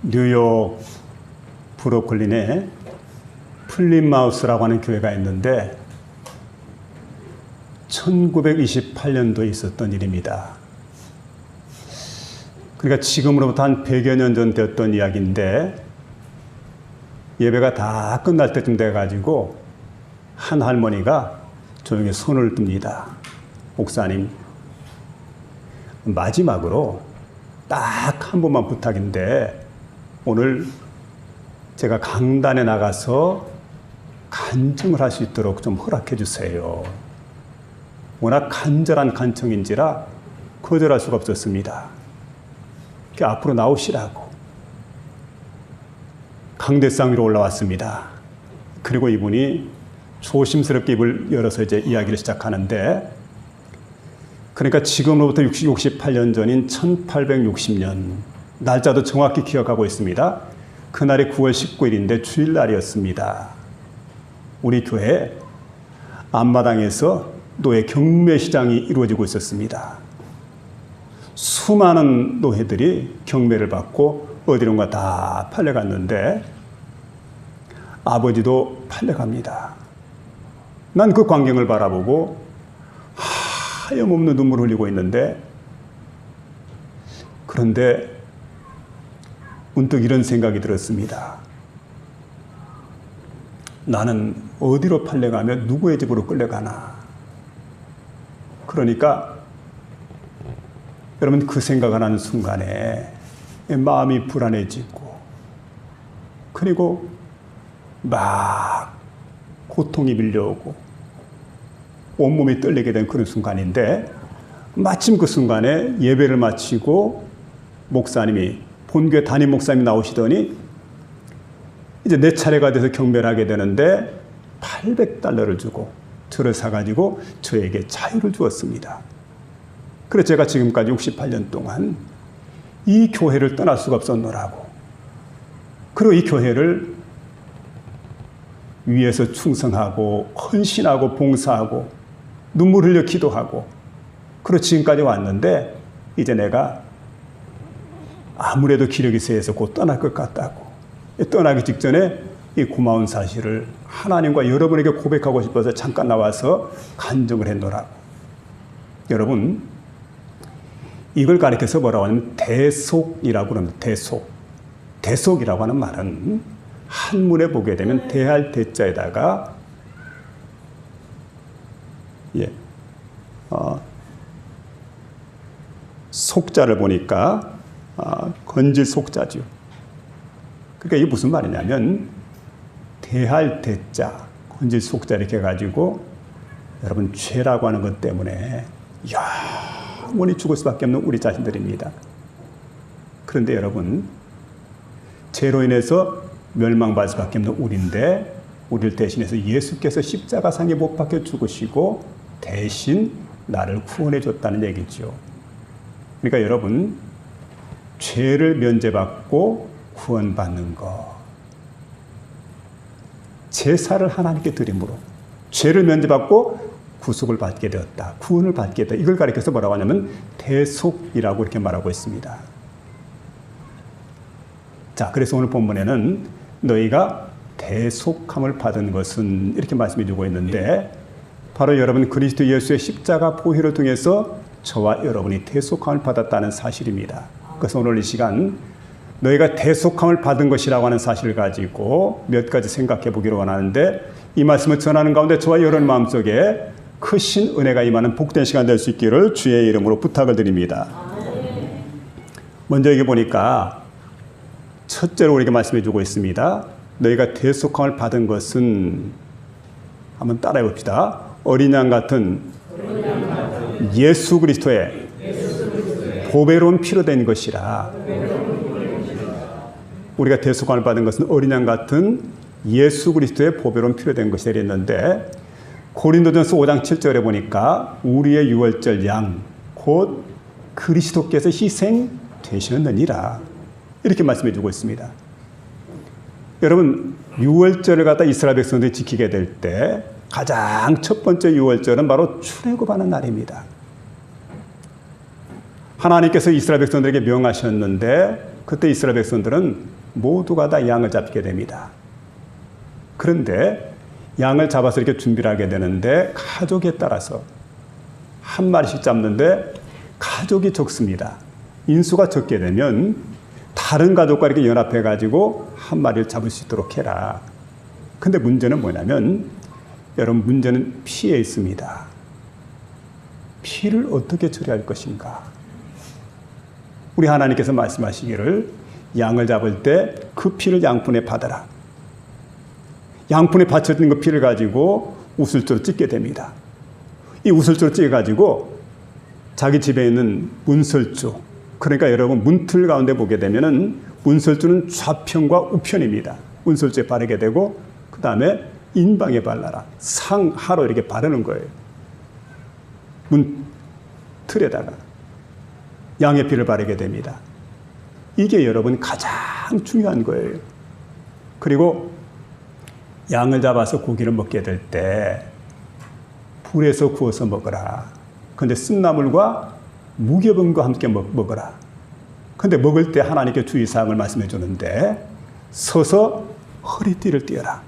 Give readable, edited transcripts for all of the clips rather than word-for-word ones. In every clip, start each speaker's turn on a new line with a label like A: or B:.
A: 뉴욕 브루클린에 플림마우스라고 하는 교회가 있는데 1928년도에 있었던 일입니다. 그러니까 지금으로부터 한 100여 년 전 되었던 이야기인데 예배가 다 끝날 때쯤 돼가지고 한 할머니가 조용히 손을 듭니다. 목사님, 마지막으로 딱 한 번만 부탁인데 오늘 제가 강단에 나가서 간증을 할 수 있도록 좀 허락해 주세요. 워낙 간절한 간청인지라 거절할 수가 없었습니다. 앞으로 나오시라고. 강대상 위로 올라왔습니다. 그리고 이분이 조심스럽게 입을 열어서 이제 이야기를 시작하는데, 그러니까 지금으로부터 68년 전인 1860년, 날짜도 정확히 기억하고 있습니다. 그날이 9월 19일인데 주일날이었습니다. 우리 교회 앞마당에서 노예 경매시장이 이루어지고 있었습니다. 수많은 노예들이 경매를 받고 어디론가 다 팔려갔는데 아버지도 팔려갑니다. 난 그 광경을 바라보고 하염없는 눈물을 흘리고 있는데, 그런데 문득 이런 생각이 들었습니다. 나는 어디로 팔려가며 누구의 집으로 끌려가나. 그러니까 여러분, 그 생각을 하는 순간에 마음이 불안해지고, 그리고 막 고통이 밀려오고 온몸이 떨리게 된 그런 순간인데, 마침 그 순간에 예배를 마치고 목사님이, 본교회 담임 목사님이 나오시더니 이제 내 차례가 돼서 경배를 하게 되는데 $800를 주고 저를 사가지고 저에게 자유를 주었습니다. 그래서 제가 지금까지 68년 동안 이 교회를 떠날 수가 없었노라고. 그리고 이 교회를 위에서 충성하고 헌신하고 봉사하고 눈물 흘려 기도하고, 그리고 지금까지 왔는데 이제 내가 아무래도 기력이 세서 곧 떠날 것 같다고. 떠나기 직전에 이 고마운 사실을 하나님과 여러분에게 고백하고 싶어서 잠깐 나와서 간증을 했노라고. 여러분, 이걸 가리켜서 뭐라고 하냐면 대속이라고 합니다. 대속. 대속이라고 하는 말은 한문에 보게 되면 대할 대자에다가 속자를 보니까 건질 속자죠. 그러니까 이게 무슨 말이냐면 대할 대자, 건질 속자 이렇게 해가지고 여러분, 죄라고 하는 것 때문에 영원히 죽을 수밖에 없는 우리 자신들입니다. 그런데 여러분, 죄로 인해서 멸망받을 수밖에 없는 우리인데, 우리를 대신해서 예수께서 십자가상에 못 박혀 죽으시고 대신 나를 구원해 줬다는 얘기죠. 그러니까 여러분, 죄를 면제받고 구원받는 것, 제사를 하나님께 드림으로 죄를 면제받고 구속을 받게 되었다, 구원을 받게 되었다. 이걸 가리켜서 뭐라고 하냐면 대속이라고 이렇게 말하고 있습니다. 자, 그래서 오늘 본문에는 너희가 대속함을 받은 것은 이렇게 말씀해 주고 있는데, 바로 여러분 그리스도 예수의 십자가 보혈을 통해서 저와 여러분이 대속함을 받았다는 사실입니다. 그래서 오늘 이 시간 너희가 대속함을 받은 것이라고 하는 사실을 가지고 몇 가지 생각해 보기를 원하는데, 이 말씀을 전하는 가운데 저와 여러분 마음속에 크신 은혜가 임하는 복된 시간 될 수 있기를 주의 이름으로 부탁을 드립니다. 먼저 여기 보니까 첫째로 우리에게 말씀해 주고 있습니다. 너희가 대속함을 받은 것은, 한번 따라해 봅시다. 어린 양 같은 예수 그리스도의 보배로운 피로 된 것이라. 우리가 대속함을 받은 것은 어린 양 같은 예수 그리스도의 보배로운 피로 된 것이라 했는데, 고린도전서 5장 7절에 보니까 우리의 유월절 양 곧 그리스도께서 희생되셨느니라, 이렇게 말씀해 주고 있습니다. 여러분, 유월절을 갖다 이스라엘 백성들이 지키게 될 때 가장 첫 번째 유월절은 바로 출애굽하는 날입니다. 하나님께서 이스라엘 백성들에게 명하셨는데 그때 이스라엘 백성들은 모두가 다 양을 잡게 됩니다. 그런데 양을 잡아서 이렇게 준비를 하게 되는데 가족에 따라서 한 마리씩 잡는데 가족이 적습니다. 인수가 적게 되면 다른 가족과 이렇게 연합해가지고 한 마리를 잡을 수 있도록 해라. 근데 문제는 뭐냐면 여러분 문제는 피에 있습니다. 피를 어떻게 처리할 것인가? 우리 하나님께서 말씀하시기를 양을 잡을 때 그 피를 양푼에 받아라. 양푼에 받쳐진 그 피를 가지고 우슬초로 찢게 됩니다. 이 우슬초로 찢어가지고 자기 집에 있는 문설주, 그러니까 여러분 문틀 가운데 보게 되면은 문설주는 좌편과 우편입니다. 문설주에 바르게 되고 그 다음에 인방에 발라라. 상하로 이렇게 바르는 거예요. 문틀에다가 양의 피를 바르게 됩니다. 이게 여러분 가장 중요한 거예요. 그리고 양을 잡아서 고기를 먹게 될 때 불에서 구워서 먹어라. 그런데 쓴나물과 무교병과 함께 먹어라. 그런데 먹을 때 하나님께 주의사항을 말씀해 주는데 서서 허리띠를 띄어라.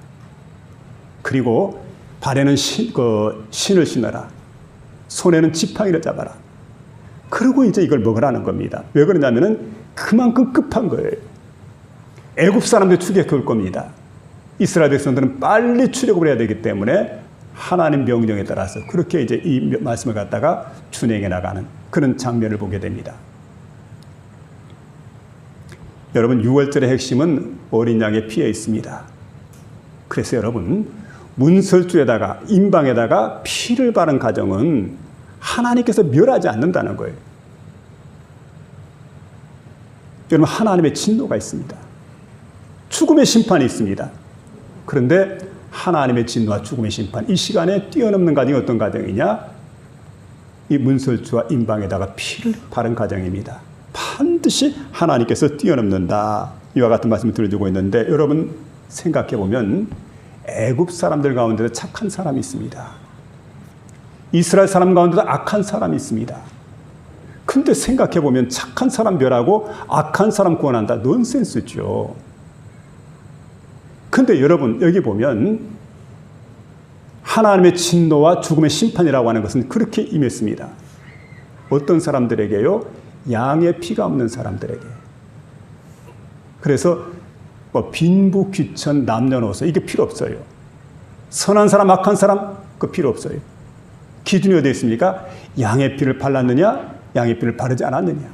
A: 그리고 발에는 신을 신어라. 손에는 지팡이를 잡아라. 그리고 이제 이걸 먹으라는 겁니다. 왜 그러냐면은 그만큼 급한 거예요. 애굽 사람들 추격할 겁니다. 이스라엘 백성들은 빨리 출애굽을 해야 되기 때문에 하나님 명령에 따라서 그렇게 이제 이 말씀을 갖다가 준행해 나가는 그런 장면을 보게 됩니다. 여러분 6월절의 핵심은 어린 양의 피에 있습니다. 그래서 여러분 문설주에다가 인방에다가 피를 바른 가정은 하나님께서 멸하지 않는다는 거예요. 여러분 하나님의 진노가 있습니다. 죽음의 심판이 있습니다. 그런데 하나님의 진노와 죽음의 심판, 이 시간에 뛰어넘는 가정이 어떤 가정이냐? 이 문설주와 인방에다가 피를 바른 가정입니다. 반드시 하나님께서 뛰어넘는다. 이와 같은 말씀을 들려주고 있는데 여러분 생각해 보면 애굽 사람들 가운데도 착한 사람이 있습니다. 이스라엘 사람 가운데도 악한 사람이 있습니다. 근데 생각해 보면 착한 사람 멸하고 악한 사람 구원한다. 넌센스죠. 근데 여러분 여기 보면 하나님의 진노와 죽음의 심판이라고 하는 것은 그렇게 임했습니다. 어떤 사람들에게요? 양의 피가 없는 사람들에게. 그래서 빈부, 귀천, 남녀노소 이게 필요 없어요. 선한 사람, 악한 사람 그 필요 없어요. 기준이 어디에 있습니까? 양의 피를 발랐느냐? 양의 피를 바르지 않았느냐?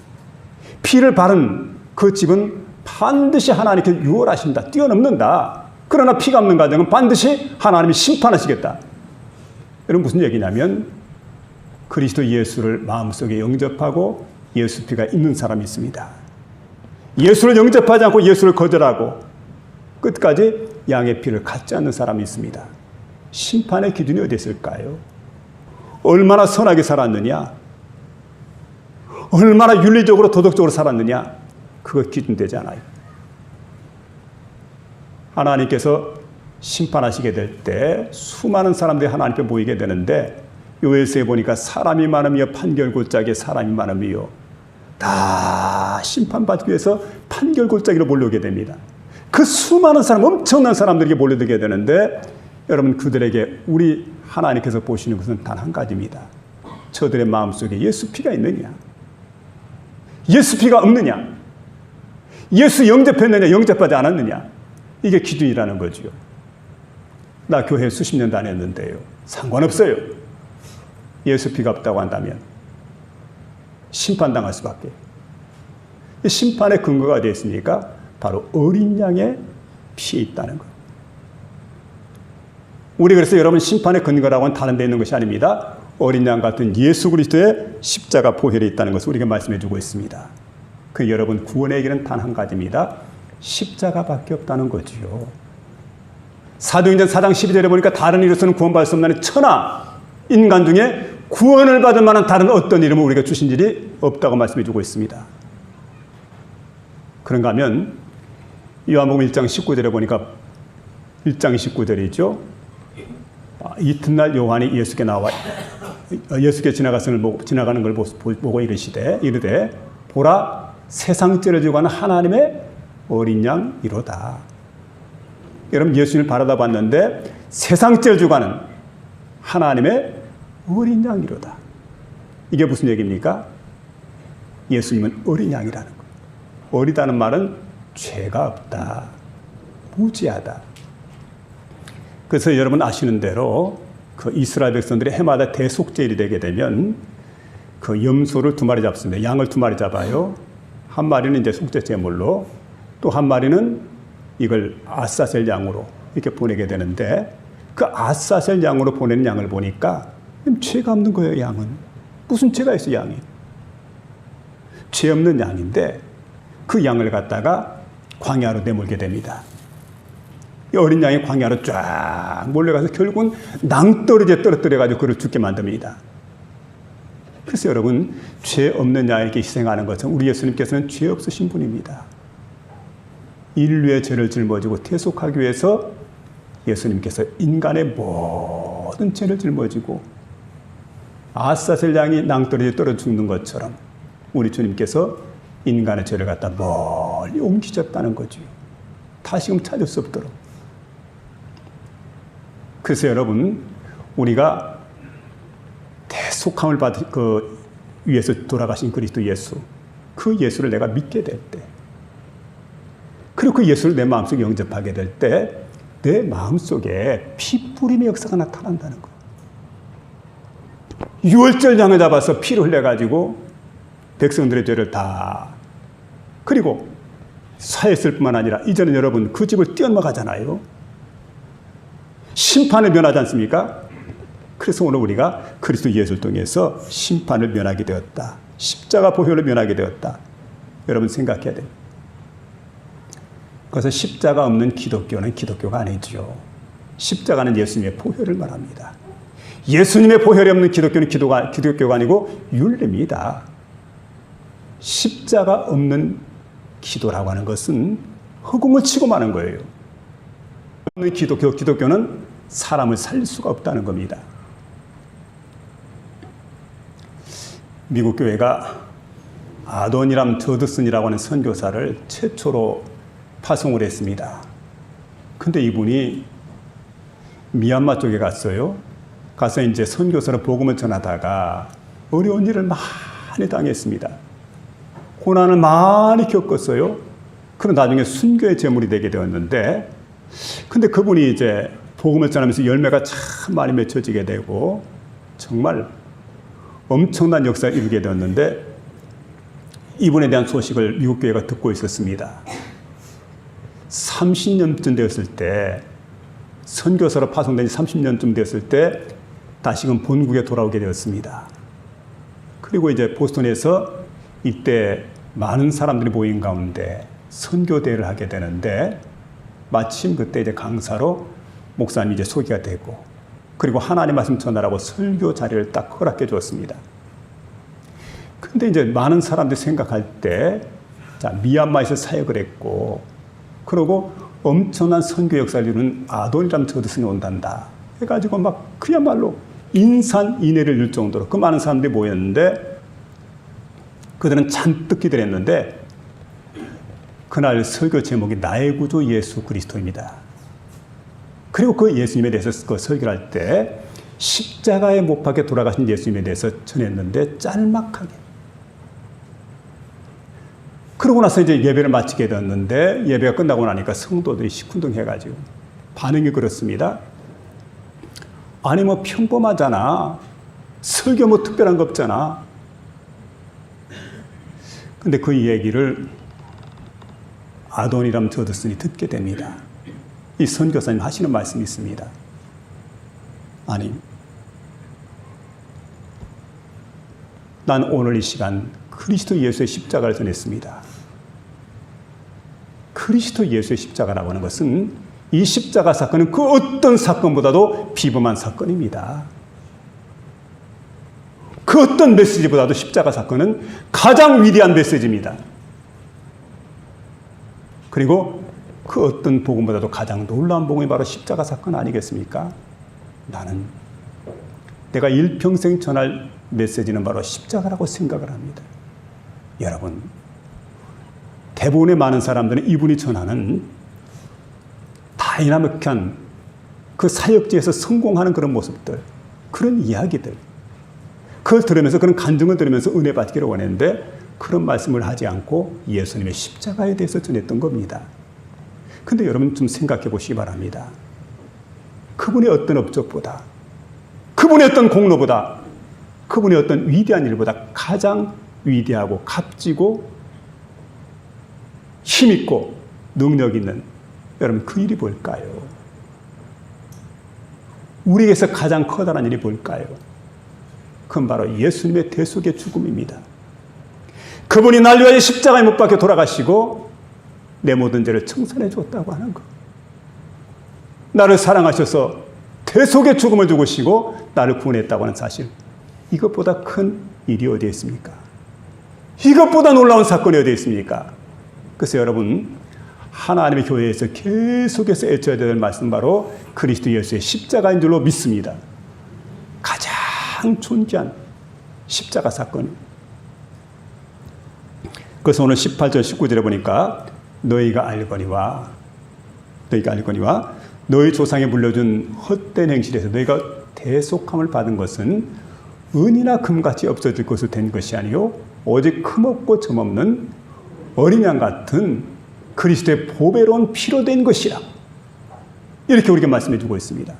A: 피를 바른 그 집은 반드시 하나님께서 유월하신다. 뛰어넘는다. 그러나 피가 없는 가정은 반드시 하나님이 심판하시겠다. 이런 무슨 얘기냐면 그리스도 예수를 마음속에 영접하고 예수 피가 있는 사람이 있습니다. 예수를 영접하지 않고 예수를 거절하고 끝까지 양의 피를 갖지 않는 사람이 있습니다. 심판의 기준이 어디 있을까요? 얼마나 선하게 살았느냐? 얼마나 윤리적으로 도덕적으로 살았느냐? 그거 기준되지 않아요. 하나님께서 심판하시게 될 때 수많은 사람들이 하나님 앞에 모이게 되는데 요엘서에 보니까 사람이 많으며 판결 골짜기에 사람이 많으며 다 심판받기 위해서 판결 골짜기로 몰려오게 됩니다. 그 수많은 사람, 엄청난 사람들에게 몰려들게 되는데 여러분 그들에게 우리 하나님께서 보시는 것은 단 한 가지입니다. 저들의 마음속에 예수 피가 있느냐? 예수 피가 없느냐? 예수 영접했느냐? 영접하지 않았느냐? 이게 기준이라는 거죠. 나 교회 수십 년 다녔는데요. 상관없어요. 예수 피가 없다고 한다면 심판당할 수밖에. 심판의 근거가 어디에 있습니까? 바로 어린 양의 피에 있다는 거예요. 우리 그래서 여러분 심판의 근거라고 하는 다른 데 있는 것이 아닙니다. 어린 양 같은 예수 그리스도의 십자가 보혈이 있다는 것을 우리가 말씀해 주고 있습니다. 그 여러분 구원의 길은 단 한 가지입니다. 십자가밖에 없다는 거지요. 사도행전 4장 12절에 보니까 다른 이로서는 구원받을 수 없는 천하 인간 중에 구원을 받을 만한 다른 어떤 이름을 우리가 주신 일이 없다고 말씀해 주고 있습니다. 그런가 하면 요한복음 1장 19절에 보니까 1장 19절이죠. 이튿날 요한이 예수께 나와 예수께 지나가는 걸 보고 이르되 보라 세상 죄를 지고 가는 하나님의 어린 양이로다. 여러분, 예수님을 바라다 봤는데 세상 죄를 지고 가는 하나님의 어린 양이로다. 이게 무슨 얘기입니까? 예수님은 어린 양이라는 거예요. 어리다는 말은 죄가 없다, 무지하다. 그래서 여러분 아시는 대로 그 이스라엘 백성들이 해마다 대속죄일이 되게 되면 그 염소를 2마리 잡습니다. 양을 2마리 잡아요. 한 마리는 이제 속죄 제물로, 또 한 마리는 이걸 아사셀 양으로 이렇게 보내게 되는데, 그 아사셀 양으로 보내는 양을 보니까 죄가 없는 거예요. 양은 무슨 죄가 있어? 양이 죄 없는 양인데 그 양을 갖다가 광야로 내몰게 됩니다. 이 어린 양이 광야로 쫙 몰려가서 결국은 낭떠러지에 떨어뜨려가지고 그를 죽게 만듭니다. 그래서 여러분, 죄 없는 양에게 희생하는 것은 우리 예수님께서는 죄 없으신 분입니다. 인류의 죄를 짊어지고 대속하기 위해서 예수님께서 인간의 모든 죄를 짊어지고 아사셀 양이 낭떠러지에 떨어져 죽는 것처럼 우리 주님께서 인간의 죄를 갖다 멀리 옮기셨다는 거죠. 다시금 찾을 수 없도록. 그래서 여러분, 우리가 대속함을 받은 그 위에서 돌아가신 그리스도 예수, 그 예수를 내가 믿게 될 때, 그리고 그 예수를 내 마음속에 영접하게 될 때 내 마음속에 피 뿌림의 역사가 나타난다는 거예요. 유월절 양을 잡아서 피를 흘려가지고 백성들의 죄를 다, 그리고 사했을 뿐만 아니라 이제는 여러분 그 집을 뛰어넘어가잖아요. 심판을 면하지 않습니까? 그래서 오늘 우리가 그리스도 예수를 통해서 심판을 면하게 되었다. 십자가 보혈을 면하게 되었다. 여러분 생각해야 돼요. 그래서 십자가 없는 기독교는 기독교가 아니죠. 십자가는 예수님의 보혈을 말합니다. 예수님의 보혈이 없는 기독교는 기독교가 아니고 율례입니다. 십자가 없는 기도라고 하는 것은 허공을 치고 마는 거예요. 없는 기독교는 사람을 살릴 수가 없다는 겁니다. 미국 교회가 아도니람 저드슨이라고 하는 선교사를 최초로 파송을 했습니다. 근데 이분이 미얀마 쪽에 갔어요. 가서 이제 선교사로 복음을 전하다가 어려운 일을 많이 당했습니다. 고난을 많이 겪었어요. 그럼 나중에 순교의 제물이 되게 되었는데, 근데 그분이 이제 복음을 전하면서 열매가 참 많이 맺혀지게 되고 정말 엄청난 역사를 이루게 되었는데, 이분에 대한 소식을 미국 교회가 듣고 있었습니다. 30년쯤 되었을 때, 선교사로 파송된 지 30년쯤 되었을 때 다시금 본국에 돌아오게 되었습니다. 그리고 이제 보스턴에서 이때 많은 사람들이 모인 가운데 선교대회를 하게 되는데, 마침 그때 이제 강사로 목사님이 이제 소개가 되고, 그리고 하나님 말씀 전하라고 설교 자리를 딱 허락해 주었습니다. 근데 이제 많은 사람들이 생각할 때, 자, 미얀마에서 사역을 했고, 그리고 엄청난 선교 역사를 이루는 아도니람 저드슨이 온단다 해가지고 막 그야말로 인산인해를 이룰 정도로 그 많은 사람들이 모였는데, 그들은 잔뜩 기대를 했는데, 그날 설교 제목이 나의 구주 예수 그리스도입니다. 그리고 그 예수님에 대해서 그 설교를 할 때 십자가에 못 박혀 돌아가신 예수님에 대해서 전했는데 짤막하게. 그러고 나서 이제 예배를 마치게 되었는데, 예배가 끝나고 나니까 성도들이 시큰둥해가지고 반응이 그렇습니다. 아니 뭐 평범하잖아. 설교 뭐 특별한 거 없잖아. 근데 그 얘기를 아도니람 저드슨이 듣게 됩니다. 이 선교사님 하시는 말씀이 있습니다. 아니, 난 오늘 이 시간 그리스도 예수의 십자가를 전했습니다. 그리스도 예수의 십자가라고 하는 것은, 이 십자가 사건은 그 어떤 사건보다도 비범한 사건입니다. 그 어떤 메시지보다도 십자가 사건은 가장 위대한 메시지입니다. 그리고 그 어떤 복음보다도 가장 놀라운 복음이 바로 십자가 사건 아니겠습니까? 나는 내가 일평생 전할 메시지는 바로 십자가라고 생각을 합니다. 여러분, 대부분의 많은 사람들은 이분이 전하는 다이나믹한 그 사역지에서 성공하는 그런 모습들, 그런 이야기들, 그걸 들으면서, 그런 간증을 들으면서 은혜 받기를 원했는데 그런 말씀을 하지 않고 예수님의 십자가에 대해서 전했던 겁니다. 근데 여러분 좀 생각해 보시기 바랍니다. 그분의 어떤 업적보다, 그분의 어떤 공로보다, 그분의 어떤 위대한 일보다 가장 위대하고 값지고 힘있고 능력 있는, 여러분 그 일이 뭘까요? 우리에게서 가장 커다란 일이 뭘까요? 그건 바로 예수님의 대속의 죽음입니다. 그분이 날 위하여 십자가에 못 박혀 돌아가시고 내 모든 죄를 청산해 주었다고 하는 것. 나를 사랑하셔서 대속의 죽음을 죽으시고 나를 구원했다고 하는 사실. 이것보다 큰 일이 어디에 있습니까? 이것보다 놀라운 사건이 어디에 있습니까? 그래서 여러분, 하나님의 교회에서 계속해서 애쳐야 될 말씀 바로 그리스도 예수의 십자가인 줄로 믿습니다. 가장 존귀한 십자가 사건입니다. 그래서 오늘 18절 19절에 보니까 너희가 알거니와 너희 조상이 물려준 헛된 행실에서 너희가 대속함을 받은 것은 은이나 금같이 없어질 것으로 된 것이 아니요 오직 흠없고 점없는 어린 양 같은 그리스도의 보배로운 피로 된 것이라. 이렇게 우리에게 말씀해 주고 있습니다.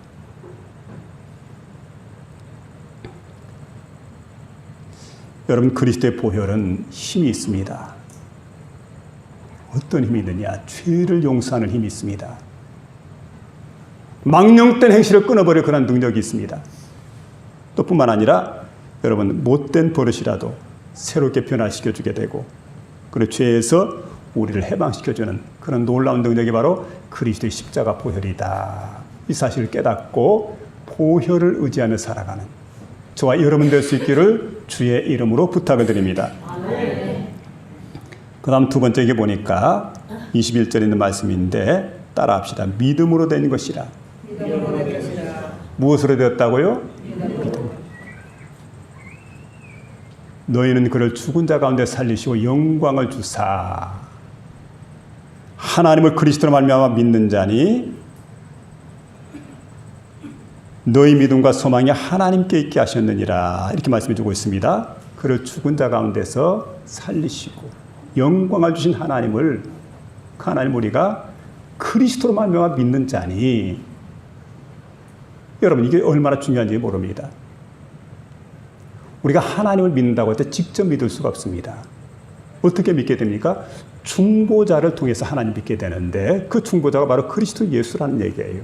A: 여러분, 그리스도의 보혈은 힘이 있습니다. 어떤 힘이 있느냐? 죄를 용서하는 힘이 있습니다. 망령된 행실을 끊어버릴 그런 능력이 있습니다. 또 뿐만 아니라 여러분, 못된 버릇이라도 새롭게 변화시켜주게 되고, 그리고 죄에서 우리를 해방시켜주는 그런 놀라운 능력이 바로 그리스도의 십자가 보혈이다. 이 사실을 깨닫고 보혈을 의지하며 살아가는 저와 여러분 될 수 있기를 주의 이름으로 부탁을 드립니다. 그 다음 두 번째 게 보니까 21절에 있는 말씀인데 따라 합시다. 믿음으로 된 것이라. 무엇으로 되었다고요? 믿음. 너희는 그를 죽은 자 가운데 살리시고 영광을 주사 하나님을 그리스도로 말미암아 믿는 자니 너희 믿음과 소망이 하나님께 있게 하셨느니라. 이렇게 말씀해 주고 있습니다. 그를 죽은 자 가운데서 살리시고 영광을 주신 하나님을, 그 하나님 우리가 그리스도로 말미암아 믿는 자니, 여러분 이게 얼마나 중요한지 모릅니다. 우리가 하나님을 믿는다고 할 때 직접 믿을 수가 없습니다. 어떻게 믿게 됩니까? 중보자를 통해서 하나님 믿게 되는데 그 중보자가 바로 그리스도 예수라는 얘기예요.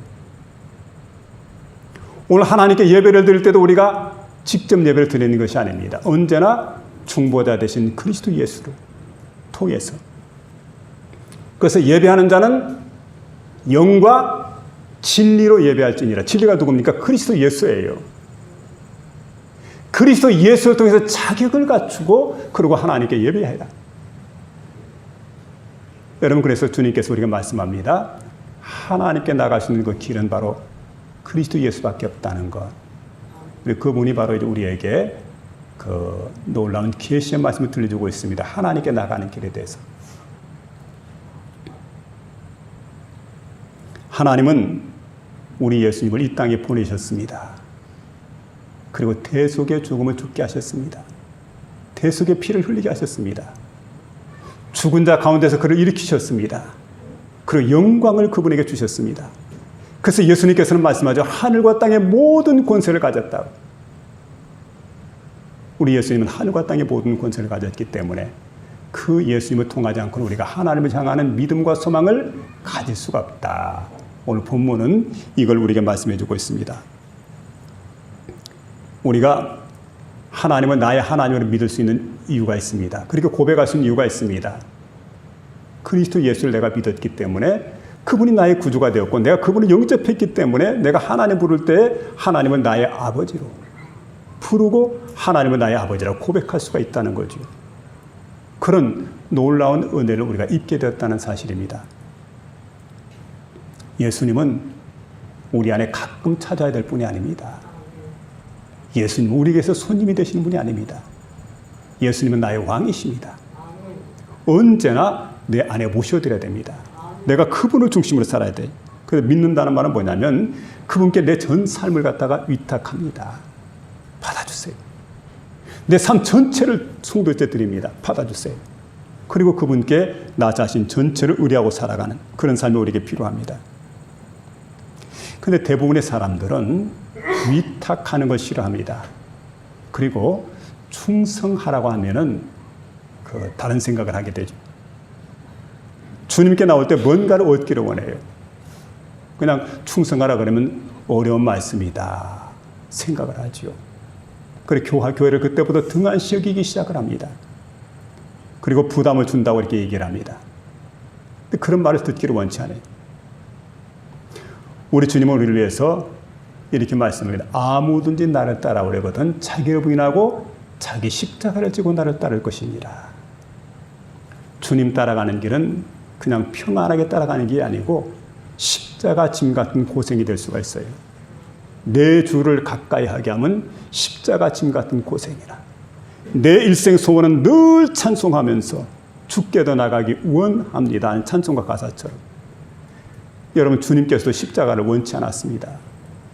A: 오늘 하나님께 예배를 드릴 때도 우리가 직접 예배를 드리는 것이 아닙니다. 언제나 중보자 되신 그리스도 예수를 통해서. 그래서 예배하는 자는 영과 진리로 예배할지니라. 진리가 누굽니까? 그리스도 예수예요. 그리스도 예수를 통해서 자격을 갖추고 그리고 하나님께 예배해라. 여러분, 그래서 주님께서 우리가 말씀합니다. 하나님께 나가시는 그 길은 바로 그리스도 예수밖에 없다는 것. 그분이 바로 이제 우리에게 그 놀라운 계시의 말씀을 들려주고 있습니다. 하나님께 나가는 길에 대해서. 하나님은 우리 예수님을 이 땅에 보내셨습니다. 그리고 대속의 죽음을 죽게 하셨습니다. 대속의 피를 흘리게 하셨습니다. 죽은 자 가운데서 그를 일으키셨습니다. 그리고 영광을 그분에게 주셨습니다. 그래서 예수님께서는 말씀하죠. 하늘과 땅의 모든 권세를 가졌다. 우리 예수님은 하늘과 땅의 모든 권세를 가졌기 때문에 그 예수님을 통하지 않고는 우리가 하나님을 향하는 믿음과 소망을 가질 수가 없다. 오늘 본문은 이걸 우리에게 말씀해 주고 있습니다. 우리가 하나님을 나의 하나님으로 믿을 수 있는 이유가 있습니다. 그리고 고백할 수 있는 이유가 있습니다. 그리스도 예수를 내가 믿었기 때문에 그분이 나의 구주가 되었고 내가 그분을 영접했기 때문에 내가 하나님 부를 때 하나님은 나의 아버지로 부르고 하나님은 나의 아버지라고 고백할 수가 있다는 거죠. 그런 놀라운 은혜를 우리가 입게 되었다는 사실입니다. 예수님은 우리 안에 가끔 찾아야 될 분이 아닙니다. 예수님은 우리에게서 손님이 되시는 분이 아닙니다. 예수님은 나의 왕이십니다. 언제나 내 안에 모셔드려야 됩니다. 내가 그분을 중심으로 살아야 돼. 그래서 믿는다는 말은 뭐냐면 그분께 내 전 삶을 갖다가 위탁합니다. 받아주세요. 내 삶 전체를 송도죄 드립니다. 받아주세요. 그리고 그분께 나 자신 전체를 의뢰하고 살아가는 그런 삶이 우리에게 필요합니다. 그런데 대부분의 사람들은 위탁하는 걸 싫어합니다. 그리고 충성하라고 하면은 다른 생각을 하게 되죠. 주님께 나올 때 뭔가를 얻기를 원해요. 그냥 충성하라 그러면 어려운 말씀이다 생각을 하죠. 그리고 교회를 그때부터 등한시 여기기 시작을 합니다. 그리고 부담을 준다고 이렇게 얘기를 합니다. 근데 그런 말을 듣기를 원치 않아요. 우리 주님은 우리를 위해서 이렇게 말씀합니다. 아무든지 나를 따라오려거든 자기를 부인하고 자기 십자가를 지고 나를 따를 것입니다. 주님 따라가는 길은 그냥 평안하게 따라가는 게 아니고 십자가 짐 같은 고생이 될 수가 있어요. 내 주를 가까이 하게 하면 십자가 짐 같은 고생이라. 내 일생 소원은 늘 찬송하면서 죽게도 나가기 원합니다. 찬송가 가사처럼. 여러분 주님께서도 십자가를 원치 않았습니다.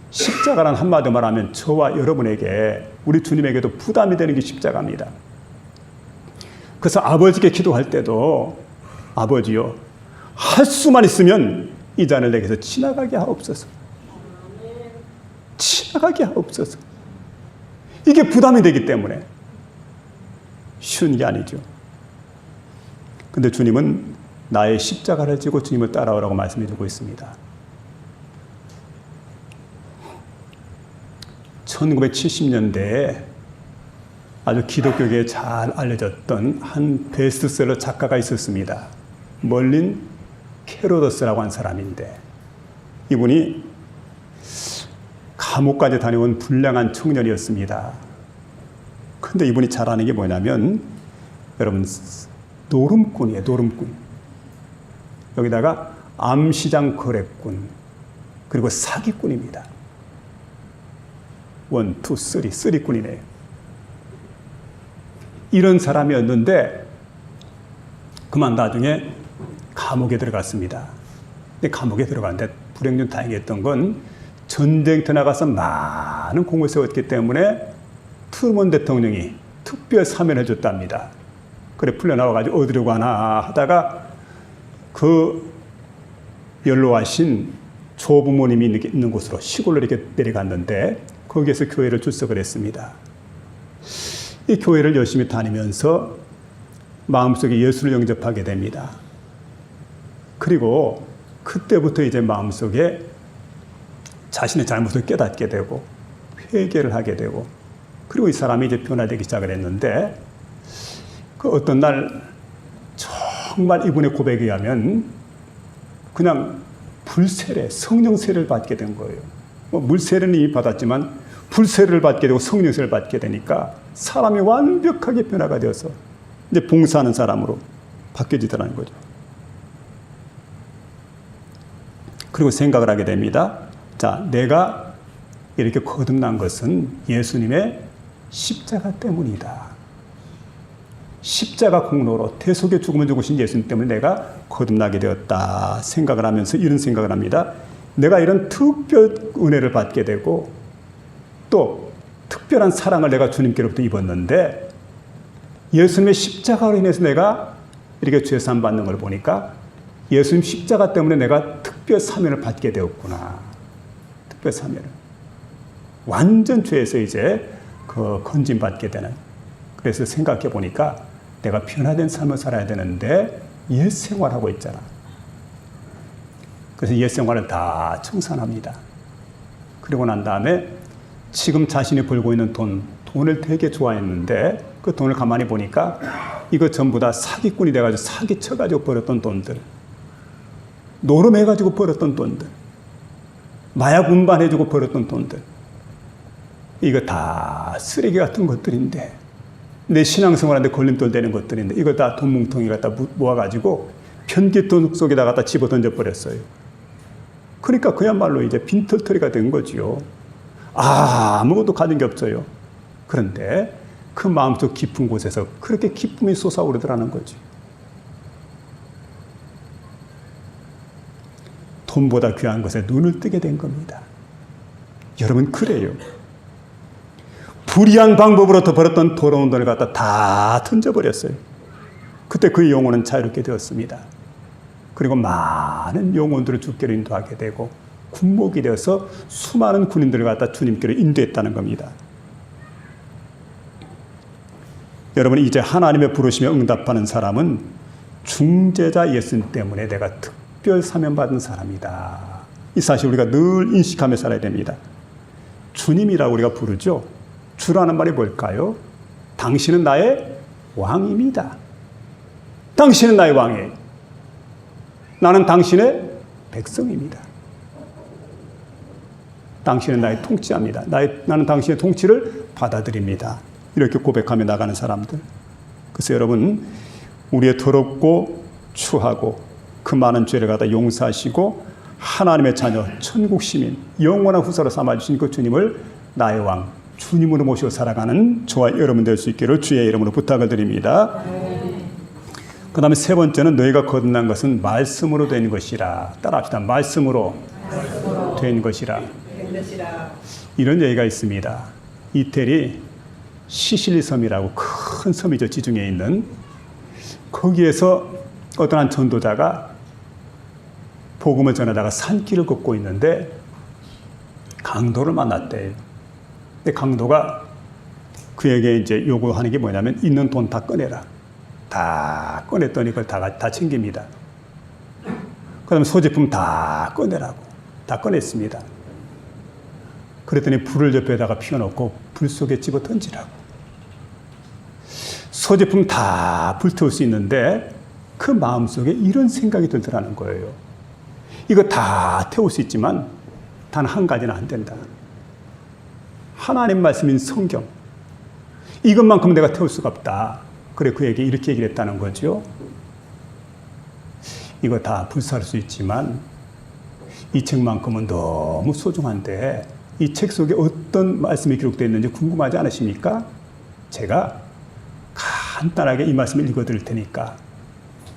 A: 십자가란 한마디로 말하면 저와 여러분에게 우리 주님에게도 부담이 되는 게 십자가입니다. 그래서 아버지께 기도할 때도 아버지요 할 수만 있으면 이 잔을 내게서 지나가게 하옵소서. 지나가게 하옵소서. 이게 부담이 되기 때문에 쉬운 게 아니죠. 근데 주님은 나의 십자가를 지고 주님을 따라오라고 말씀해 주고 있습니다. 1970년대에 아주 기독교계에 잘 알려졌던 한 베스트셀러 작가가 있었습니다. 멀린 캐로더스라고 한 사람인데 이분이 감옥까지 다녀온 불량한 청년이었습니다. 근데 이분이 잘하는 게 뭐냐면 여러분 노름꾼이에요. 노름꾼. 여기다가 암시장 거래꾼 그리고 사기꾼입니다. 1, 2, 3, 3꾼이네요. 이런 사람이었는데 그만 나중에 감옥에 들어갔습니다. 근데 감옥에 들어갔는데 불행중 다행했던 건 전쟁터 나가서 많은 공을 세웠기 때문에 트루먼 대통령이 특별 사면을 해줬답니다. 그래 풀려나와가지고 어디로 가나 하다가 그 연로하신 조부모님이 있는 곳으로 시골로 이렇게 내려갔는데 거기에서 교회를 출석을 했습니다. 이 교회를 열심히 다니면서 마음속에 예수를 영접하게 됩니다. 그리고 그때부터 이제 마음속에 자신의 잘못을 깨닫게 되고 회개를 하게 되고 그리고 이 사람이 이제 변화되기 시작을 했는데 그 어떤 날 정말 이분의 고백에 의하면 그냥 불세례, 성령 세례를 받게 된 거예요. 물세례는 이미 받았지만 불세례를 받게 되고 성령 세례를 받게 되니까 사람이 완벽하게 변화가 되어서 이제 봉사하는 사람으로 바뀌어지더라는 거죠. 그리고 생각을 하게 됩니다. 자, 내가 이렇게 거듭난 것은 예수님의 십자가 때문이다. 십자가 공로로 대속의 죽음을 죽으신 예수님 때문에 내가 거듭나게 되었다 생각을 하면서 이런 생각을 합니다. 내가 이런 특별 은혜를 받게 되고 또 특별한 사랑을 내가 주님께로부터 입었는데 예수님의 십자가로 인해서 내가 이렇게 죄사함 받는 걸 보니까 예수님 십자가 때문에 내가 특별 사면을 받게 되었구나. 특별 사면을. 완전 죄에서 이제 건진 받게 되는. 그래서 생각해 보니까 내가 변화된 삶을 살아야 되는데 옛 생활하고 있잖아. 그래서 옛 생활을 다 청산합니다. 그리고 난 다음에 지금 자신이 벌고 있는 돈을 되게 좋아했는데 그 돈을 가만히 보니까 이거 전부 다 사기꾼이 돼가지고 사기쳐가지고 벌었던 돈들, 노름해가지고 벌었던 돈들, 마약 운반해주고 벌었던 돈들, 이거 다 쓰레기 같은 것들인데 내 신앙생활한테 걸림돌 되는 것들인데 이거 다 돈 뭉텅이 갖다 모아가지고 편깃돈 속에다 갖다 집어 던져버렸어요. 그러니까 그야말로 이제 빈털터리가 된 거지요. 아무것도 가진 게 없어요. 그런데 그 마음속 깊은 곳에서 그렇게 기쁨이 솟아오르더라는 거지. 돈보다 귀한 것에 눈을 뜨게 된 겁니다. 여러분, 그래요. 불의한 방법으로부터 벌었던 더러운 돈을 갖다 다 던져버렸어요. 그때 그 영혼은 자유롭게 되었습니다. 그리고 많은 영혼들을 주께로 인도하게 되고 군목이 되어서 수많은 군인들을 갖다 주님께로 인도했다는 겁니다. 여러분, 이제 하나님의 부르심에 응답하는 사람은 중재자 예수님 때문에 내가 특별 사명받은 사람이다. 이 사실 우리가 늘 인식하며 살아야 됩니다. 주님이라고 우리가 부르죠. 주라는 말이 뭘까요? 당신은 나의 왕입니다. 당신은 나의 왕이에요. 나는 당신의 백성입니다. 당신은 나의 통치자입니다. 나는 당신의 통치를 받아들입니다. 이렇게 고백하며 나가는 사람들. 그래서 여러분, 우리의 더럽고 추하고 그 많은 죄를 갖다 용서하시고 하나님의 자녀, 천국 시민, 영원한 후사로 삼아주신 그 주님을 나의 왕, 주님으로 모시고 살아가는 저와 여러분 될 수 있기를 주의 이름으로 부탁을 드립니다. 그 다음에 세 번째는 너희가 거듭난 것은 말씀으로 된 것이라. 따라합시다. 말씀으로 된 것이라. 이런 얘기가 있습니다. 이태리 시실리 섬이라고 큰 섬이죠. 지중해에 있는. 거기에서 어떤 한 전도자가 복음을 전하다가 산길을 걷고 있는데 강도를 만났대요. 근데 강도가 그에게 이제 요구하는 게 뭐냐면 있는 돈 다 꺼내라. 다 꺼냈더니 그걸 다 챙깁니다. 그 다음에 소지품 다 꺼내라고. 다 꺼냈습니다. 그랬더니 불을 옆에다가 피워놓고 불 속에 집어 던지라고. 소지품 다 불태울 수 있는데 그 마음속에 이런 생각이 들더라는 거예요. 이거 다 태울 수 있지만 단 한 가지는 안 된다. 하나님 말씀인 성경. 이것만큼 내가 태울 수가 없다. 그래 그에게 이렇게 얘기를 했다는 거죠. 이거 다 불사할 수 있지만 이 책만큼은 너무 소중한데 이 책 속에 어떤 말씀이 기록되어 있는지 궁금하지 않으십니까? 제가 간단하게 이 말씀을 읽어드릴 테니까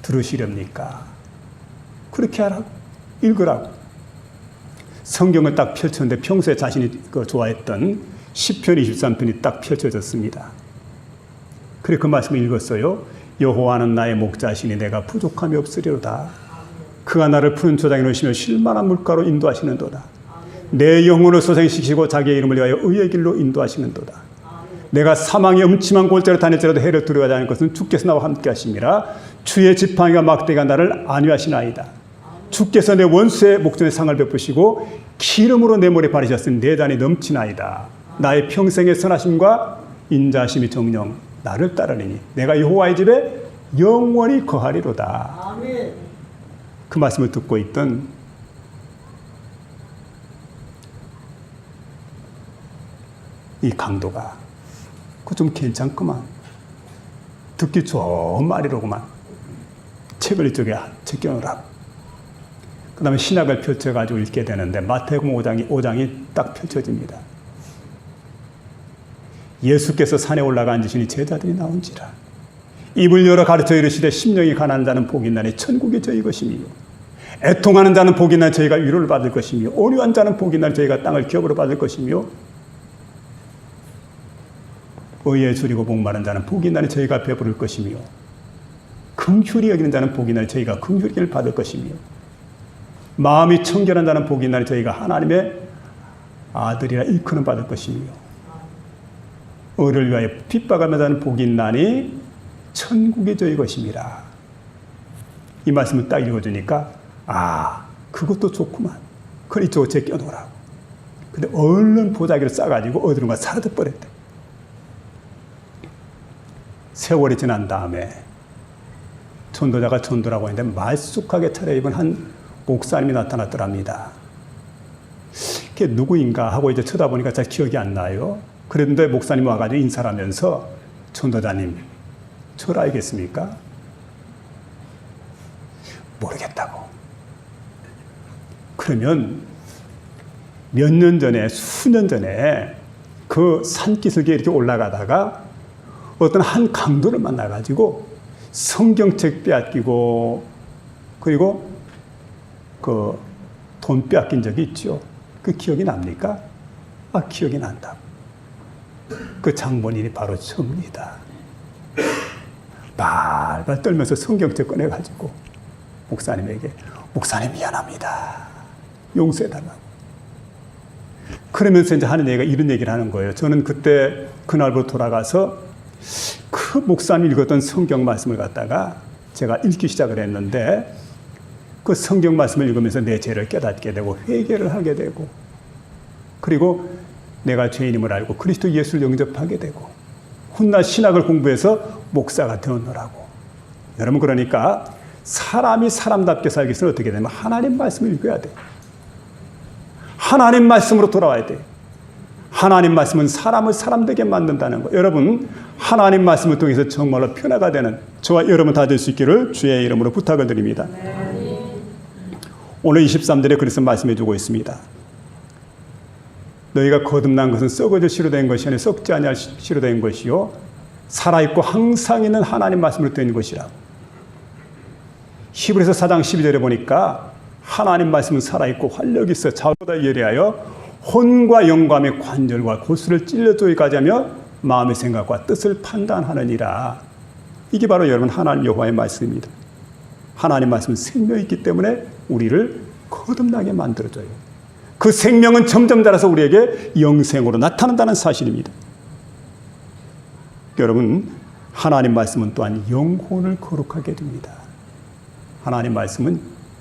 A: 들으시렵니까? 그렇게 하라고. 읽으라고. 성경을 딱 펼쳤는데 평소에 자신이 좋아했던 시편 23편이 딱 펼쳐졌습니다. 그래 그 말씀을 읽었어요. 여호와는 나의 목자시니 내가 부족함이 없으리로다. 그가 나를 푸른 초장에 놓으시며 쉴만한 물가로 인도하시는도다. 내 영혼을 소생시키시고 자기의 이름을 위하여 의의 길로 인도하시는도다. 내가 사망의 음침한 골짜기를 다닐지라도 해를 두려워하지 않을 것은 주께서 나와 함께 하심이라. 주의 지팡이와 막대가 나를 안위하시나이다. 주께서 내 원수의 목전에 상을 베푸시고 기름으로 내 머리에 바르셨으니 내 잔이 넘치나이다. 나의 평생의 선하심과 인자하심이 정령 나를 따르리니 내가 여호와의 집에 영원히 거하리로다. 아멘. 그 말씀을 듣고 있던 이 강도가 그거 좀 괜찮구만. 듣기 좋은 말이로구만. 책을 이쪽에 제껴놓으라. 그 다음에 신약을 펼쳐가지고 읽게 되는데 마태복음 5장이 딱 펼쳐집니다. 예수께서 산에 올라가 앉으시니 제자들이 나온지라. 입을 열어 가르쳐 이르시되 심령이 가난한 자는 복이 있나니 천국이 저희 것이며 애통하는 자는 복이 있나니 저희가 위로를 받을 것이며 온유한 자는 복이 있나니 저희가 땅을 기업으로 받을 것이며 의에 줄이고 목마른 자는 복이 있나니 저희가 배부를 것이며 긍휼히 여기는 자는 복이 있나니 저희가 긍휼을 받을 것이며 마음이 청결한 자는 복이 있나니 저희가 하나님의 아들이라 일컬음 받을 것이며 의를 위하여 핍박하며 자는 복이 있나니 천국이 저희 것임이라. 이 말씀을 딱 읽어주니까 그것도 좋구만. 그걸 이쪽으로 제껴놓으라고. 근데 얼른 보자기를 싸가지고 어디론가 사라져 버렸대. 세월이 지난 다음에 전도자가 전도라고 했는데 말쑥하게 차려입은 한 목사님이 나타났더랍니다. 그게 누구인가 하고 이제 쳐다보니까 잘 기억이 안 나요. 그런데 목사님이 와가지고 인사를 하면서 전도자님, 저를 알겠습니까? 모르겠다고. 그러면 몇 년 전에, 수년 전에 그 산기슭에 이렇게 올라가다가 어떤 한 강도를 만나가지고 성경책 빼앗기고 그리고 그 돈 빼앗긴 적이 있죠. 그 기억이 납니까? 기억이 난다. 그 장본인이 바로 접니다. 발발 떨면서 성경책 꺼내가지고 목사님에게 목사님 미안합니다. 용서해달라고. 그러면서 이제 하는 얘기가 이런 얘기를 하는 거예요. 저는 그때 그날부터 돌아가서 그 목사님이 읽었던 성경 말씀을 갖다가 제가 읽기 시작을 했는데 그 성경 말씀을 읽으면서 내 죄를 깨닫게 되고 회개를 하게 되고 그리고 내가 죄인임을 알고 그리스도 예수를 영접하게 되고 훗날 신학을 공부해서 목사가 되었노라고. 여러분 그러니까 사람이 사람답게 살기 위해서는 어떻게 되냐면 하나님 말씀을 읽어야 돼. 하나님 말씀으로 돌아와야 돼. 하나님 말씀은 사람을 사람되게 만든다는 거. 여러분 하나님 말씀을 통해서 정말로 변화가 되는 저와 여러분 다 될 수 있기를 주의 이름으로 부탁을 드립니다. 오늘 23절에 그래서 말씀해 주고 있습니다. 너희가 거듭난 것은 썩어져 시로된 것이 아니라 썩지 아니할 시로된 것이요 살아있고 항상 있는 하나님 말씀으로 된 것이라. 히브리서 4장 12절에 보니까 하나님 말씀은 살아있고 활력이 있어 좌우보다 예리하여 혼과 영감의 관절과 고수를 찔러조이까지 하며 마음의 생각과 뜻을 판단하느니라. 이게 바로 여러분 하나님 여호와의 말씀입니다. 하나님 말씀은 생명이 있기 때문에 우리를 거듭나게 만들어줘요. 그 생명은 점점 자라서 우리에게 영생으로 나타난다는 사실입니다. 여러분 하나님 말씀은 또한 영혼을 거룩하게 해줍니다. 하나님 말씀은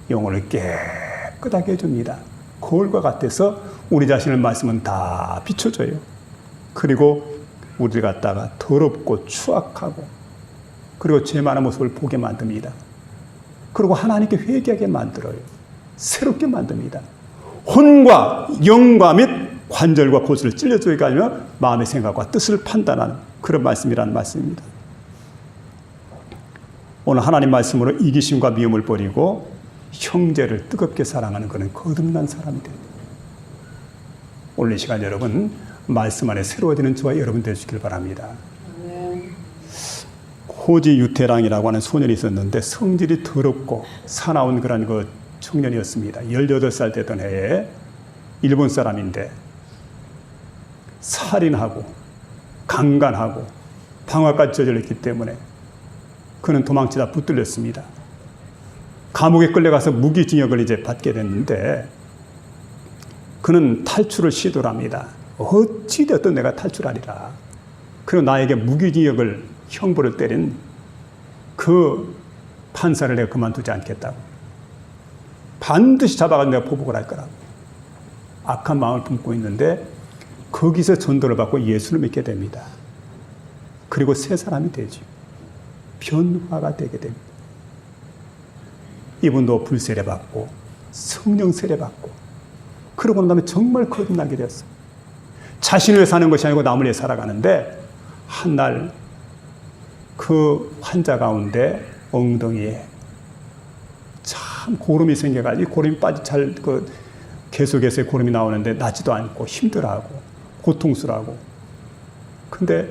A: 영혼을 깨끗하게 해줍니다. 거울과 같아서 우리 자신을 말씀은 다 비춰줘요. 그리고 우리를 갖다가 더럽고 추악하고 그리고 죄 많은 모습을 보게 만듭니다. 그리고 하나님께 회개하게 만들어요. 새롭게 만듭니다. 혼과 영과 및 관절과 고수를 찔러주게 하며 마음의 생각과 뜻을 판단하는 그런 말씀이라는 말씀입니다. 오늘 하나님 말씀으로 이기심과 미움을 버리고 형제를 뜨겁게 사랑하는 그런 거듭난 사람이 됩니다. 오늘 이 시간 여러분 말씀 안에 새로워지는 저와 여러분 되시길 바랍니다. 호지 유태랑이라고 하는 소년이 있었는데 성질이 더럽고 사나운 그런 그 청년이었습니다. 18살 되던 해에 일본 사람인데 살인하고 강간하고 방화까지 저질렀기 때문에 그는 도망치다 붙들렸습니다. 감옥에 끌려가서 무기징역을 이제 받게 됐는데 그는 탈출을 시도를 합니다. 어찌되었든 내가 탈출하리라. 그리고 나에게 무기징역을 형벌을 때린 그 판사를 내가 그만두지 않겠다고. 반드시 잡아가지고 내가 보복을 할 거라고. 악한 마음을 품고 있는데 거기서 전도를 받고 예수를 믿게 됩니다. 그리고 새 사람이 되죠. 변화가 되게 됩니다. 이분도 불세례 받고 성령 세례 받고 그러고 난 다음에 정말 거듭나게 되었어요. 자신을 위해 사는 것이 아니고 남을 위해 살아가는데 한날 그 환자 가운데 엉덩이에 참 고름이 생겨가지고 고름이 계속해서 고름이 나오는데 나지도 않고 힘들어하고 고통스러워하고 근데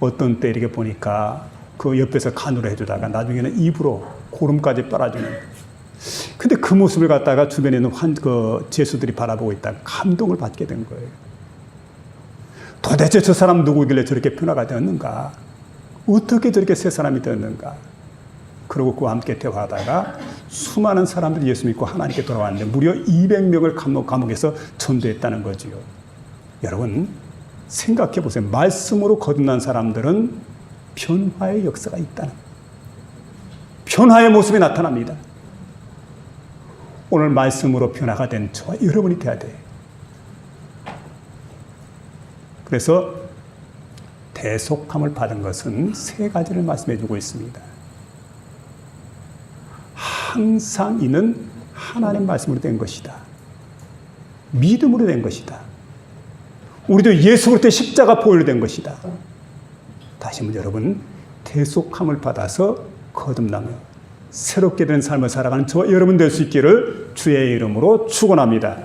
A: 어떤 때 이렇게 보니까 그 옆에서 간호를 해주다가 나중에는 입으로 고름까지 빨아주는 근데 그 모습을 갖다가 주변에 있는 제수들이 바라보고 있다가 감동을 받게 된 거예요. 도대체 저 사람 누구길래 저렇게 변화가 되었는가? 어떻게 저렇게 새 사람이 되었는가? 그리고 그와 함께 대화하다가 수많은 사람들이 예수 믿고 하나님께 돌아왔는데 무려 200명을 감옥에서 전도했다는 거지요. 여러분 생각해 보세요. 말씀으로 거듭난 사람들은 변화의 역사가 있다는 변화의 모습이 나타납니다. 오늘 말씀으로 변화가 된 저와 여러분이 돼야 돼요. 그래서 대속함을 받은 것은 세 가지를 말씀해 주고 있습니다. 항상 이는 하나님 말씀으로 된 것이다. 믿음으로 된 것이다. 우리도 예수 그리스도의 십자가 보혈로 된 것이다. 다시 한번 여러분 대속함을 받아서 거듭나며 새롭게 된 삶을 살아가는 저와 여러분 될 수 있기를 주의 이름으로 축원합니다.